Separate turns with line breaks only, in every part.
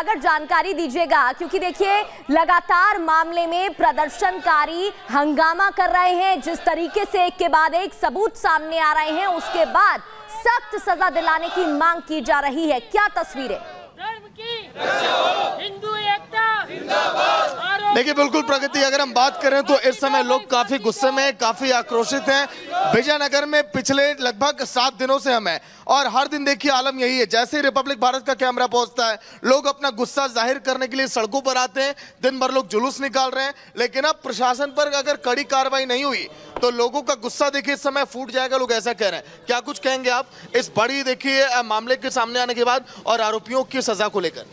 सागर जानकारी दीजिएगा, क्योंकि देखिए लगातार मामले में प्रदर्शनकारी हंगामा कर रहे हैं। जिस तरीके से एक के बाद एक सबूत सामने आ रहे हैं, उसके बाद सख्त सजा दिलाने की मांग की जा रही है। क्या तस्वीरें?
हिंदू एकता जिंदाबाद।
देखिए बिल्कुल प्रगति, अगर हम बात करें तो इस समय लोग काफी गुस्से में, काफी आक्रोशित हैं। विजयनगर में पिछले लगभग 7 दिनों से हम हैं और हर दिन देखिए आलम यही है। जैसे ही रिपब्लिक भारत का कैमरा पहुंचता है, लोग अपना गुस्सा जाहिर करने के लिए सड़कों पर आते हैं। दिन भर लोग जुलूस निकाल रहे हैं, लेकिन अब प्रशासन पर अगर कड़ी कार्रवाई नहीं हुई तो लोगों का गुस्सा देखिए इस समय फूट जाएगा, लोग ऐसा कह रहे हैं। क्या कुछ कहेंगे आप इस बड़ी देखिए मामले के सामने आने के बाद और आरोपियों की सजा को लेकर?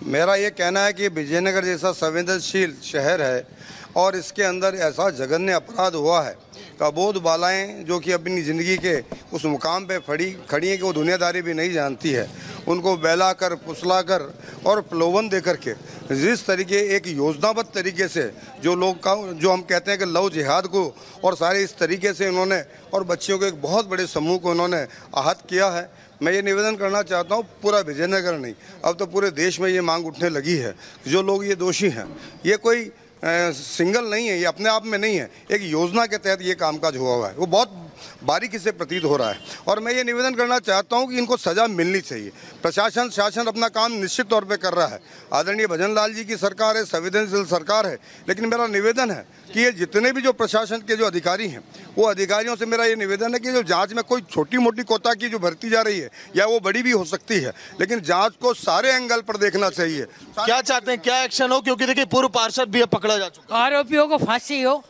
मेरा ये कहना है कि विजयनगर जैसा संवेदनशील शहर है और इसके अंदर ऐसा जघन्य अपराध हुआ है कि अबोध बालाएं जो कि अपनी ज़िंदगी के उस मुकाम पे खड़ी हैं कि वो दुनियादारी भी नहीं जानती है, उनको बहलाकर फुसलाकर और प्रलोभन दे करके जिस तरीके एक योजनाबद्ध तरीके से जो हम कहते हैं कि लव जिहाद को और सारे इस तरीके से उन्होंने और बच्चियों के एक बहुत बड़े समूह को उन्होंने आहत किया है। मैं ये निवेदन करना चाहता हूँ, पूरा विजयनगर नहीं, अब तो पूरे देश में ये मांग उठने लगी है। जो लोग ये दोषी हैं, ये कोई सिंगल नहीं है, ये अपने आप में नहीं है, एक योजना के तहत ये कामकाज हुआ है, वो बहुत बारीकी से प्रतीत हो रहा है। और मैं ये निवेदन करना चाहता हूँ कि इनको सज़ा मिलनी चाहिए। प्रशासन शासन अपना काम निश्चित तौर पे कर रहा है। आदरणीय भजन लाल जी की सरकार है, संवेदनशील सरकार है, लेकिन मेरा निवेदन है कि ये जितने भी जो प्रशासन के जो अधिकारी हैं, वो अधिकारियों से मेरा ये निवेदन है कि जो जांच में कोई छोटी मोटी कोताही जो भरती जा रही है या वो बड़ी भी हो सकती है, लेकिन जांच को सारे एंगल पर देखना चाहिए।
क्या चाहते हैं, क्या एक्शन हो? क्योंकि देखिए पूर्व पार्षद भी अब पकड़ा जा चुका है।
आरोपियों को फांसी हो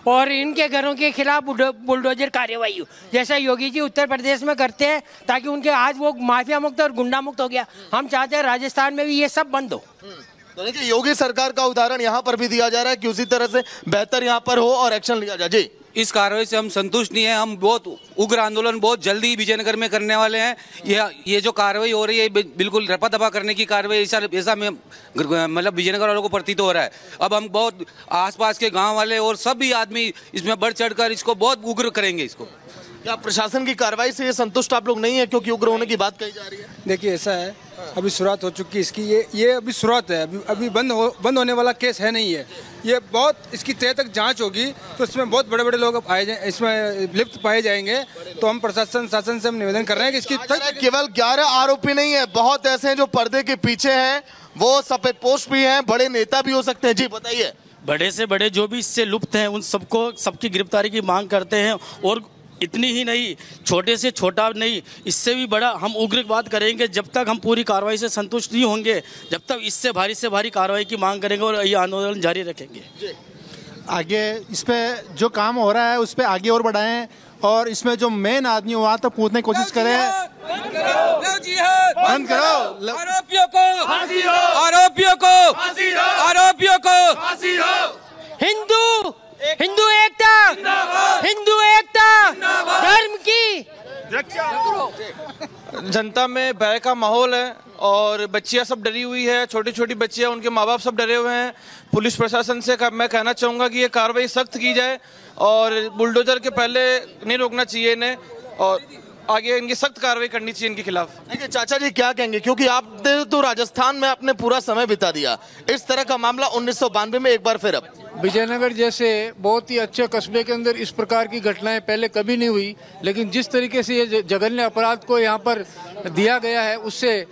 और इनके घरों के खिलाफ बुलडोजर कार्रवाई हो, जैसा योगी जी उत्तर प्रदेश में करते हैं, ताकि उनके आज वो माफिया मुक्त और गुंडा मुक्त हो गया। हम चाहते हैं राजस्थान में भी ये सब बंद हो।
तो देखिए योगी सरकार का उदाहरण यहाँ पर भी दिया जा रहा है कि उसी तरह से बेहतर यहाँ पर हो और एक्शन लिया जाए। जी,
इस कार्रवाई से हम संतुष्ट नहीं है। हम बहुत उग्र आंदोलन बहुत जल्दी विजयनगर में करने वाले हैं। ये जो कार्रवाई हो रही है बिल्कुल रपा दपा करने की कार्रवाई ऐसा में मतलब विजयनगर वालों को प्रतीत हो रहा है। अब हम बहुत आसपास के गांव वाले और सभी आदमी इसमें बढ़ चढ़कर इसको बहुत उग्र करेंगे। इसको
क्या प्रशासन की कार्रवाई से ये संतुष्ट आप लोग नहीं है, क्योंकि उग्र होने की बात कही जा रही है?
देखिए ऐसा है, अभी शुरुआत हो चुकी है इसकी, ये अभी शुरुआत है, अभी बंद होने वाला केस है नहीं है। ये बहुत इसकी तय तक जांच होगी तो इसमें बहुत बड़े बड़े लोग इसमें लिप्त पाए जाएंगे। तो हम प्रशासन शासन से हम निवेदन कर रहे हैं कि इसकी
केवल 11 आरोपी नहीं है, बहुत ऐसे हैं जो पर्दे के पीछे हैं, वो सफेद पोस्ट भी हैं, बड़े नेता भी हो सकते हैं। जी बताइए।
बड़े से बड़े जो भी इससे लुप्त हैं उन सबकी गिरफ्तारी की मांग करते हैं। और इतनी ही नहीं, छोटे से छोटा नहीं, इससे भी बड़ा हम उग्रवाद करेंगे। जब तक हम पूरी कार्रवाई से संतुष्ट नहीं होंगे, जब तक इससे भारी से भारी कार्रवाई की मांग करेंगे और ये आंदोलन जारी रखेंगे।
आगे इस पे जो काम हो रहा है उस पे आगे और बढ़ाएं और इसमें जो मेन आदमी वहाँ तक पहुँचने की कोशिश करें। बंद करो
आरोपियों को हिंदू एकता धर्म की।
जनता में भय का माहौल है और बच्चियां सब डरी हुई है, छोटी छोटी बच्चियां, उनके माँ बाप सब डरे हुए हैं। पुलिस प्रशासन से मैं कहना चाहूँगा कि ये कार्रवाई सख्त की जाए और बुलडोजर के पहले नहीं रोकना चाहिए इन्हें और आगे इनकी सख्त कार्रवाई करनी चाहिए इनके खिलाफ।
देखिए चाचा जी क्या कहेंगे, क्योंकि आपने तो राजस्थान में अपने पूरा समय बिता दिया, इस तरह का मामला 1992 में एक बार फिर अब
विजयनगर जैसे बहुत ही अच्छे कस्बे के अंदर इस प्रकार की घटनाएं पहले कभी नहीं हुई, लेकिन जिस तरीके से ये जघन्य अपराध को यहाँ पर दिया गया है, उससे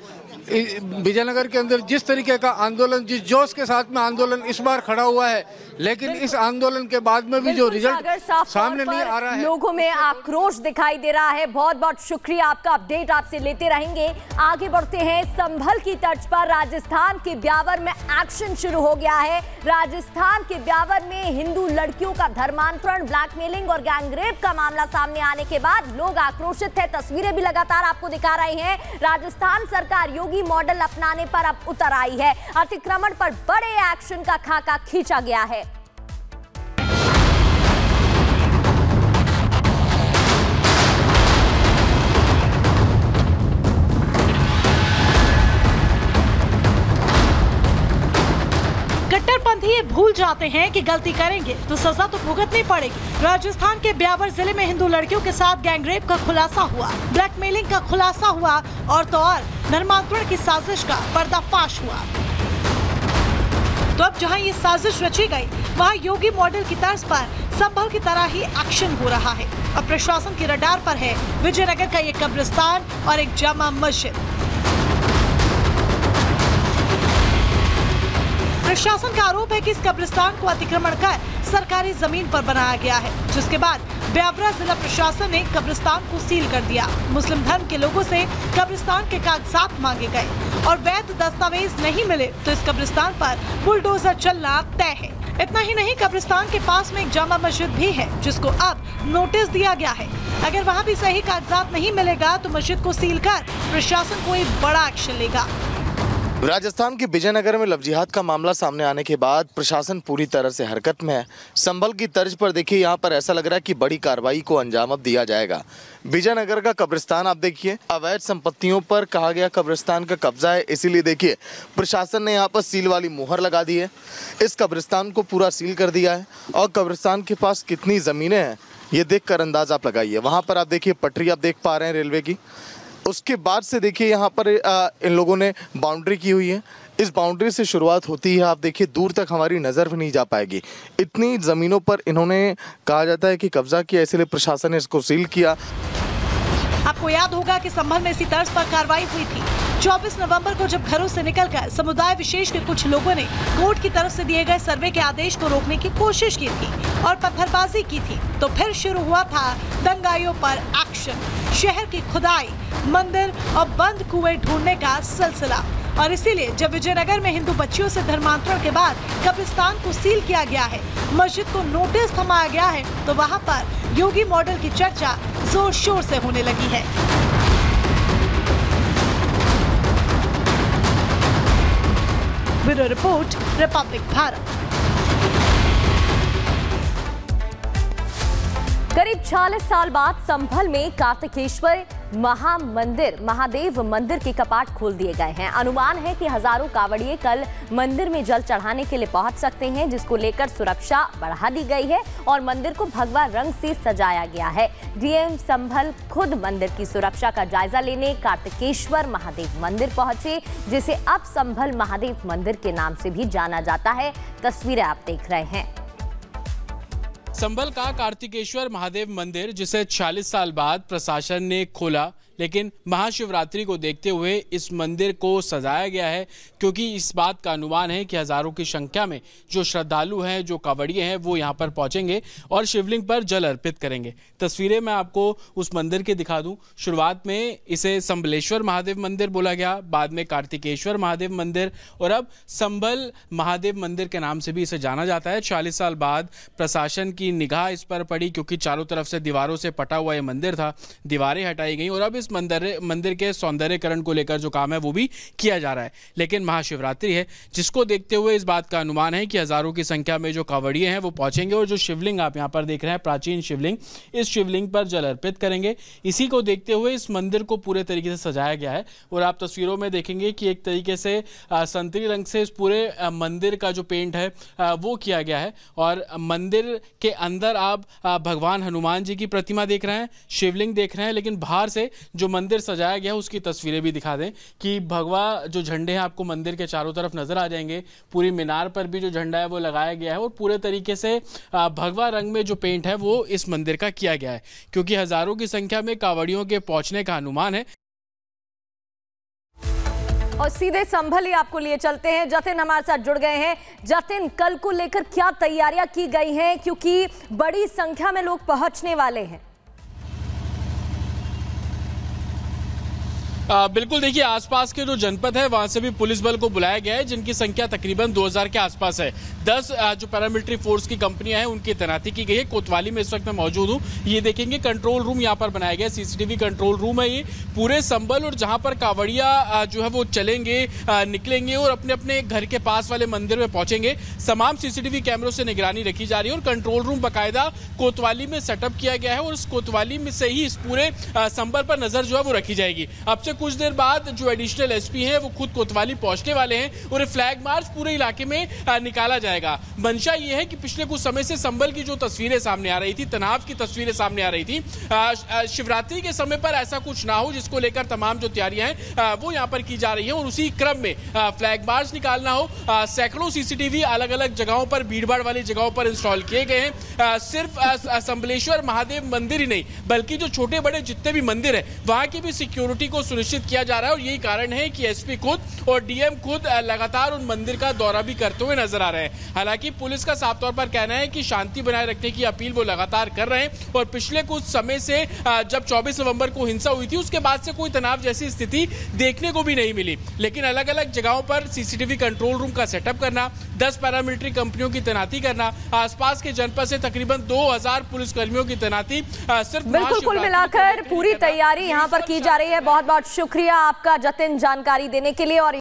विजयनगर के अंदर जिस तरीके का आंदोलन, जिस जोश के साथ में आंदोलन इस बार खड़ा हुआ है, लेकिन इस आंदोलन के बाद में भी जो रिजल्ट सामने नहीं आ रहा है,
लोगों में आक्रोश दिखाई दे रहा है। बहुत बहुत शुक्रिया आपका, अपडेट आपसे लेते रहेंगे। आगे बढ़ते हैं, संभल की तर्ज पर राजस्थान के ब्यावर में एक्शन शुरू हो गया है। राजस्थान के ब्यावर में हिंदू लड़कियों का धर्मांतरण, ब्लैकमेलिंग और गैंगरेप का मामला सामने आने के बाद लोग आक्रोशित है। तस्वीरें भी लगातार आपको दिखा रहे हैं। राजस्थान सरकार योगी मॉडल अपनाने पर अब उतर आई है। अतिक्रमण पर बड़े एक्शन का खाका खींचा गया है।
प्रतिबंधी ये भूल जाते हैं कि गलती करेंगे तो सजा तो भुगतनी पड़ेगी। राजस्थान के ब्यावर जिले में हिंदू लड़कियों के साथ गैंगरेप का खुलासा हुआ, ब्लैकमेलिंग का खुलासा हुआ और तो और धर्मांतरण की साजिश का पर्दाफाश हुआ। तो अब जहां ये साजिश रची गई, वहां योगी मॉडल की तर्ज पर संभल की तरह ही एक्शन हो रहा है। अब प्रशासन की रडार पर है विजयनगर का ये कब्रिस्तान और एक जामा मस्जिद। प्रशासन का आरोप है कि इस कब्रिस्तान को अतिक्रमण कर सरकारी जमीन पर बनाया गया है, जिसके बाद ब्यावरा जिला प्रशासन ने कब्रिस्तान को सील कर दिया। मुस्लिम धर्म के लोगों से कब्रिस्तान के कागजात मांगे गए और वैध दस्तावेज नहीं मिले तो इस कब्रिस्तान पर बुलडोजर चलना तय है। इतना ही नहीं, कब्रिस्तान के पास में एक जामा मस्जिद भी है, जिसको अब नोटिस दिया गया है। अगर वहाँ भी सही कागजात नहीं मिलेगा तो मस्जिद को सील कर प्रशासन कोई बड़ा एक्शन लेगा।
राजस्थान के विजयनगर में लव जिहाद का मामला सामने आने के बाद प्रशासन पूरी तरह से हरकत में है। संभल की तर्ज पर देखिए, यहाँ पर ऐसा लग रहा है कि बड़ी कार्रवाई को अंजाम अब दिया जाएगा। विजयनगर का कब्रिस्तान आप देखिए, अवैध संपत्तियों पर कहा गया कब्रिस्तान का कब्जा है, इसीलिए देखिए प्रशासन ने यहाँ पर सील वाली मुहर लगा दी है। इस कब्रिस्तान को पूरा सील कर दिया है और कब्रिस्तान के पास कितनी ज़मीनें हैं ये देख कर अंदाज आप लगाइए। वहाँ पर आप देखिए पटरी आप देख पा रहे हैं रेलवे की। उसके बाद से देखिए यहाँ पर इन लोगों ने बाउंड्री की हुई है। इस बाउंड्री से शुरुआत होती है, आप देखिए दूर तक हमारी नज़र भी नहीं जा पाएगी। इतनी ज़मीनों पर इन्होंने कहा जाता है कि कब्जा किया, इसलिए प्रशासन ने इसको सील किया।
आपको याद होगा कि संभल में इसी तर्ज पर कार्रवाई हुई थी। 24 नवंबर को जब घरों से निकलकर समुदाय विशेष के कुछ लोगों ने कोर्ट की तरफ से दिए गए सर्वे के आदेश को रोकने की कोशिश की थी और पत्थरबाजी की थी, तो फिर शुरू हुआ था दंगाइयों पर एक्शन। शहर की खुदाई, मंदिर और बंद कुएं ढूंढने का सिलसिला। और इसीलिए जब विजयनगर में हिंदू बच्चियों से धर्मांतरण के बाद कब्रिस्तान को सील किया गया है, मस्जिद को नोटिस थमाया गया है, तो वहां पर योगी मॉडल की चर्चा जोर शोर से होने लगी है। Bureau report, Republic Bharat.
करीब 40 साल बाद संभल में कार्तिकेश्वर महादेव मंदिर के कपाट खोल दिए गए हैं। अनुमान है कि हजारों कावड़िए कल मंदिर में जल चढ़ाने के लिए पहुंच सकते हैं, जिसको लेकर सुरक्षा बढ़ा दी गई है और मंदिर को भगवा रंग से सजाया गया है। डीएम संभल खुद मंदिर की सुरक्षा का जायजा लेने कार्तिकेश्वर महादेव मंदिर पहुंचे, जिसे अब संभल महादेव मंदिर के नाम से भी जाना जाता है। तस्वीरें आप देख रहे हैं।
संभल का कार्तिकेश्वर महादेव मंदिर, जिसे 40 साल बाद प्रशासन ने खोला, लेकिन महाशिवरात्रि को देखते हुए इस मंदिर को सजाया गया है, क्योंकि इस बात का अनुमान है कि हजारों की संख्या में जो श्रद्धालु हैं, जो कांवड़िए हैं, वो यहाँ पर पहुंचेंगे और शिवलिंग पर जल अर्पित करेंगे। तस्वीरें मैं आपको उस मंदिर के दिखा दूं। शुरुआत में इसे संभलेश्वर महादेव मंदिर बोला गया, बाद में कार्तिकेश्वर महादेव मंदिर और अब संभल महादेव मंदिर के नाम से भी इसे जाना जाता है। 40 साल बाद प्रशासन की निगाह इस पर पड़ी, क्योंकि चारों तरफ से दीवारों से पटा हुआ यह मंदिर था, दीवारें हटाई गई और अब इस मंदिर के सौंदर्यकरण को लेकर जो काम है वो भी किया जा रहा है। लेकिन महाशिवरात्रि है, जिसको देखते हुए इस बात का अनुमान है कि हजारों की संख्या में जो कांवड़िए हैं वो पहुंचेंगे और जो शिवलिंग आप यहां पर देख रहे हैं, प्राचीन शिवलिंग, इस शिवलिंग पर जल अर्पित करेंगे। इसी को देखते हुए इस मंदिर को पूरे तरीके से सजाया गया है और आप तस्वीरों में देखेंगे कि एक तरीके से संतरी रंग से इस पूरे मंदिर का जो पेंट है वो किया गया है और मंदिर के अंदर आप भगवान हनुमान जी की प्रतिमा देख रहे हैं, शिवलिंग देख रहे हैं, लेकिन बाहर से जो मंदिर सजाया गया है उसकी तस्वीरें भी दिखा दें कि भगवा जो झंडे हैं आपको मंदिर के चारों तरफ नजर आ जाएंगे। पूरी मीनार पर भी जो झंडा है वो लगाया गया है और पूरे तरीके से भगवा रंग में जो पेंट है वो इस मंदिर का किया गया है, क्योंकि हजारों की संख्या में कांवड़ियों के पहुंचने का अनुमान है।
और सीधे संभल ही आपको लिए चलते हैं। जतिन हमारे साथ जुड़ गए हैं। जतिन, कल को लेकर क्या तैयारियां की गई हैं, क्योंकि बड़ी संख्या में लोग पहुंचने वाले हैं?
बिल्कुल, देखिए आसपास के जो जनपद है वहां से भी पुलिस बल को बुलाया गया है, जिनकी संख्या तकरीबन 2000 के आसपास है। 10 जो पैरामिलिट्री फोर्स की कंपनियां हैं उनकी तैनाती की गई है। कोतवाली में इस वक्त मैं मौजूद हूं। ये देखेंगे कंट्रोल रूम यहाँ पर बनाया गया है, सीसीटीवी कंट्रोल रूम है ये पूरे संभल, और जहां पर कांवड़िया जो है वो चलेंगे, निकलेंगे और अपने अपने घर के पास वाले मंदिर में पहुंचेंगे। तमाम सीसीटीवी कैमरों से निगरानी रखी जा रही है और कंट्रोल रूम बाकायदा कोतवाली में सेटअप किया गया है और उस कोतवाली में से ही इस पूरे संभल पर नजर जो है वो रखी जाएगी। अब से कुछ देर बाद जो एडिशनल एसपी हैं वो खुद कोतवाली पहुंचने वाले हैं और फ्लैग मार्च पूरे इलाके में निकाला जाएगा। मंशा ये है कि पिछले कुछ समय से संभल की जो तस्वीरें सामने आ रही थी, तनाव की तस्वीरें सामने आ रही थी, शिवरात्रि के समय पर ऐसा कुछ ना हो, जिसको लेकर तमाम जो तैयारियां हैं वो यहाँ पर की जा रही है और उसी क्रम में फ्लैग मार्च निकालना हो। सैकड़ों सीसीटीवी अलग अलग जगहों पर, भीड़भाड़ वाली जगहों पर इंस्टॉल किए गए हैं। सिर्फ संबलेश्वर महादेव मंदिर ही नहीं बल्कि जो छोटे बड़े जितने भी मंदिर है वहां की भी सिक्योरिटी को सुनिश्चित किया जा रहा है और यही कारण है कि एसपी खुद और डीएम खुद लगातार उन मंदिर का दौरा भी करते हुए नजर आ रहे हैं। हालांकि पुलिस का साफ तौर पर कहना है कि शांति बनाए रखने की अपील वो लगातार कर रहे हैं और पिछले कुछ समय से जब 24 नवंबर को हिंसा हुई थी उसके बाद से कोई तनाव जैसी स्थिति देखने को भी नहीं मिली। लेकिन अलग अलग जगहों पर सीसीटीवी कंट्रोल रूम का सेटअप करना, 10 पैरामिलिट्री कंपनियों की तैनाती करना, आसपास के जनपद से तकरीबन 2000 पुलिसकर्मियों की तैनाती सिर्फ
बिल्कुल कुल मिलाकर पूरी तैयारी यहाँ पर की जा रही है। बहुत बहुत शुक्रिया आपका जतिन जानकारी देने के लिए। और